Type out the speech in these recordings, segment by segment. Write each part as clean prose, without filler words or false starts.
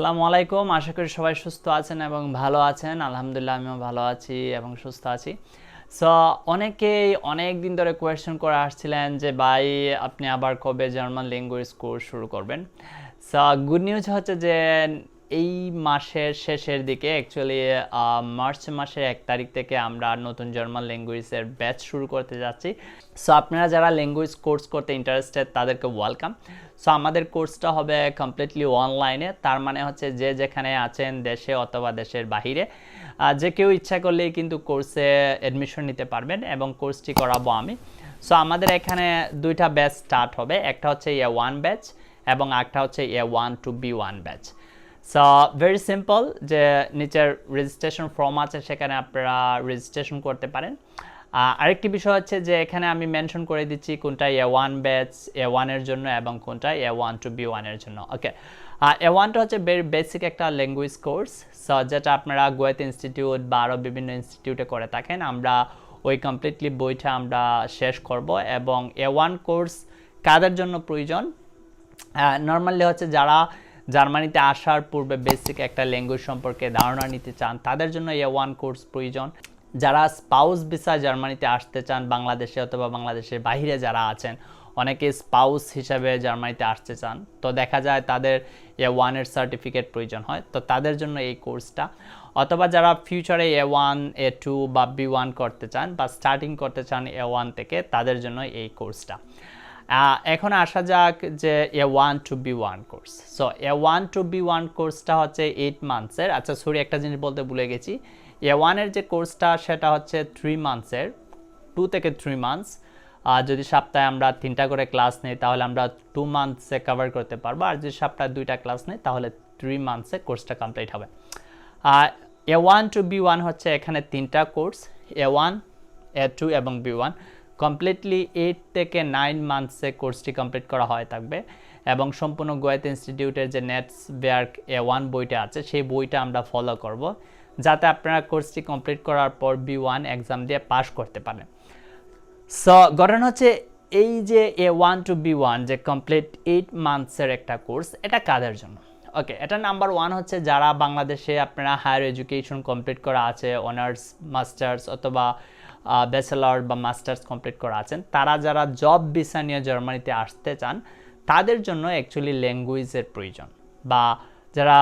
আসসালামু আলাইকুম, আশা করি সবাই সুস্থ আছেন এবং ভালো আছেন। আলহামদুলিল্লাহ আমিও ভালো আছি এবং সুস্থ আছি। সো অনেকেই অনেক দিন ধরে কোয়েশ্চেন করে আসছিলেন যে ভাই আপনি আবার কবে জার্মান ল্যাঙ্গুয়েজ কোর্স শুরু করবেন। সো গুড নিউজ হচ্ছে যে এই মাসের শেষের দিকে অ্যাকচুয়ালি মার্চ মাসের 1 তারিখ থেকে আমরা নতুন জার্মান ল্যাঙ্গুয়েজের ব্যাচ শুরু করতে যাচ্ছি। সো আপনারা যারা ল্যাঙ্গুয়েজ কোর্স করতে ইন্টারেস্টেড তাদেরকে ওয়েলকাম। সো আমাদের কোর্সটা হবে কমপ্লিটলি অনলাইনে, তার মানে হচ্ছে যে যেখানে আছেন দেশে অথবা দেশের বাহিরে যে কেউ ইচ্ছা করলেই কিন্তু কোর্সে অ্যাডমিশন নিতে পারবেন এবং কোর্সটি করাবো আমি। সো আমাদের এখানে দুইটা ব্যাচ স্টার্ট হবে, একটা হচ্ছে A1 ব্যাচ এবং একটা হচ্ছে A1 to B1 batch. So very simple, যে নিচের রেজিস্ট্রেশন ফর্ম আছে সেখানে আপনারা রেজিস্ট্রেশন করতে পারেন। আরেকটি বিষয় হচ্ছে যে এখানে আমি মেনশন করে দিচ্ছি কোনটা A1 ব্যাচ A1 এর জন্য এবং কোনটা A1 to B1 এর জন্য। ওকে, A1টা হচ্ছে ভেরি বেসিক একটা ল্যাঙ্গুয়েজ কোর্স, সো যেটা আপনারা গোয়েত ইনস্টিটিউট বা আরও বিভিন্ন ইনস্টিটিউটে করে থাকেন। আমরা ওই কমপ্লিটলি বইটা আমরা শেষ করব এবং A1 কোর্স কাদের জন্য প্রয়োজন? নর্মালি হচ্ছে যারা জার্মানিতে আসার পূর্বে বেসিক একটা ল্যাঙ্গুয়েজ সম্পর্কে ধারণা নিতে চান তাদের জন্য A1 কোর্স প্রয়োজন। যারা স্পাউস ভিসা জার্মানিতে আসতে চান বাংলাদেশে অথবা বাংলাদেশের বাইরে যারা আছেন, অনেকে স্পাউস হিসাবে জার্মানিতে আসতে চান, তো দেখা যায় তাদের A1 এর সার্টিফিকেট প্রয়োজন হয়, তো তাদের জন্য এই কোর্সটা। অথবা যারা ফিউচারে A1 A2 বা B1 করতে চান বা স্টার্টিং করতে চান A1 থেকে, তাদের জন্য এই কোর্সটা। এখন আসা যাক যে A1 to B1 course. So A1 to B1 কোর্সটা হচ্ছে 8 মান্থসের। আচ্ছা সরি, একটা জিনিস বলতে ভুলে গেছি, A1 এর যে কোর্সটা সেটা হচ্ছে 3 মান্থসের, 2 থেকে 3 মান্থস। যদি সপ্তাহে আমরা 3টা করে ক্লাস নেই তাহলে আমরা 2 মান্থসে কভার করতে পারবো, আর যদি সপ্তাহে 2টা ক্লাস নেই তাহলে 3 মান্থসে কোর্সটা কমপ্লিট হবে। A1 to B1 হচ্ছে এখানে 3টা কোর্স, A1 A2 এবং B1। কমপ্লিটলি 8 থেকে 9 মান্থসে কোর্সটি কমপ্লিট করা হয় থাকবে এবং সম্পূর্ণ গোয়েত ইনস্টিটিউটের যে নেটসওয়ার্ক A1 বইটা আছে সেই বইটা আমরা ফলো করব, যাতে আপনারা কোর্সটি কমপ্লিট করার পর B1 এক্সাম দিয়ে পাস করতে পারেন। সো ঘটনা হচ্ছে এই যে A1 to B1 যে কমপ্লিট 8 মান্থসের একটা কোর্স, এটা কাদের জন্য? ওকে, এটা নাম্বার 1 হচ্ছে যারা বাংলাদেশে আপনারা হায়ার এডুকেশন কমপ্লিট করা আছে, অনার্স মাস্টার্স অথবা ব্যাচেলর বা মাস্টার্স কমপ্লিট করা আছেন, তারা যারা জব ভিসা নিয়ে জার্মানিতে আসতে চান তাদের জন্য অ্যাকচুয়ালি ল্যাঙ্গুয়েজের প্রয়োজন। বা যারা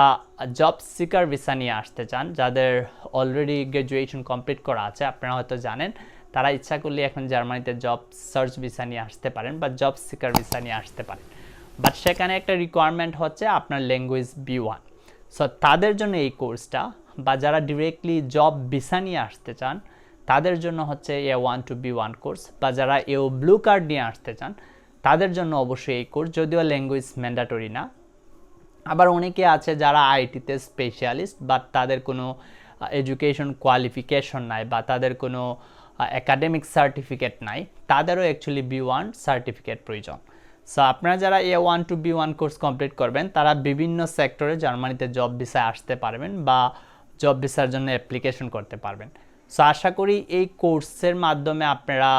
জব সিকার ভিসা নিয়ে আসতে চান, যাদের অলরেডি গ্র্যাজুয়েশন কমপ্লিট করা আছে, আপনারা হয়তো জানেন, তারা ইচ্ছা করলে এখন জার্মানিতে জব সার্চ ভিসা নিয়ে আসতে পারেন বা জব সিকার ভিসা নিয়ে আসতে পারেন, বাট সেখানে একটা রিকোয়ারমেন্ট হচ্ছে আপনার ল্যাঙ্গুয়েজ B1। সো তাদের জন্য এই কোর্সটা। বা যারা ডিরেক্টলি জব ভিসা নিয়ে আসতে চান তাদের জন্য হচ্ছে A1 to B1 কোর্স। বা যারা EU ব্লু কার্ড নিয়ে আসতে চান তাদের জন্য অবশ্যই এই কোর্স, যদিও ল্যাঙ্গুয়েজ ম্যান্ডেটরি না। আবার অনেকে আছে যারা আইটিতে স্পেশালিস্ট বাট তাদের কোনো এডুকেশন কোয়ালিফিকেশন নাই বা তাদের কোনো একাডেমিক সার্টিফিকেট নাই, তাদেরও অ্যাকচুয়ালি B1 সার্টিফিকেট প্রয়োজন। সো আপনারা যারা A1 to B1 course complete করবেন তারা বিভিন্ন সেক্টরে জার্মানিতে জব ভিসায় আসতে পারবেন বা জব ভিসার জন্য অ্যাপ্লিকেশন করতে পারবেন। সো আশা করি এই কোর্সের মাধ্যমে আপনারা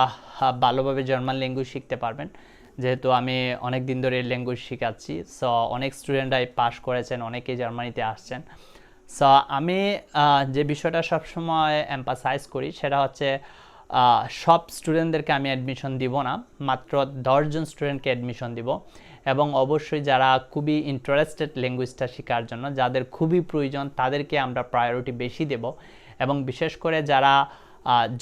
ভালোভাবে জার্মান ল্যাঙ্গুয়েজ শিখতে পারবেন, যেহেতু আমি অনেক দিন ধরে ল্যাঙ্গুয়েজ শেখাচ্ছি। সো অনেক স্টুডেন্টরাই পাস করেছেন, অনেকেই জার্মানিতে আসছেন। সো আমি যে বিষয়টা সবসময় এমফাসাইজ করি সেটা হচ্ছে সব স্টুডেন্টদেরকে আমি অ্যাডমিশন দিব না, মাত্র 10 জন স্টুডেন্টকে অ্যাডমিশন দিব। এবং অবশ্যই যারা খুবই ইন্টারেস্টেড ল্যাঙ্গুয়েজটা শেখার জন্য, যাদের খুবই প্রয়োজন, তাদেরকে আমরা প্রায়োরিটি বেশি দেব। এবং বিশেষ করে যারা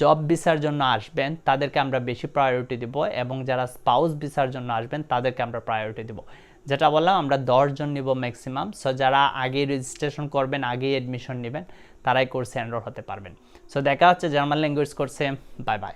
জব ভিসার জন্য আসবেন তাদেরকে আমরা বেশি প্রায়োরিটি দেব, এবং যারা স্পাউস ভিসার জন্য আসবেন তাদেরকে আমরা প্রায়োরিটি দেব। যেটা বললাম, আমরা 10 জন নিব ম্যাক্সিমাম। সো যারা আগেই রেজিস্ট্রেশন করবেন, আগেই অ্যাডমিশন নেবেন, তারাই কোর্সে এনরোল হতে পারবেন। সো দেখা হচ্ছে জার্মান ল্যাঙ্গুয়েজ কোর্সে। Bye bye.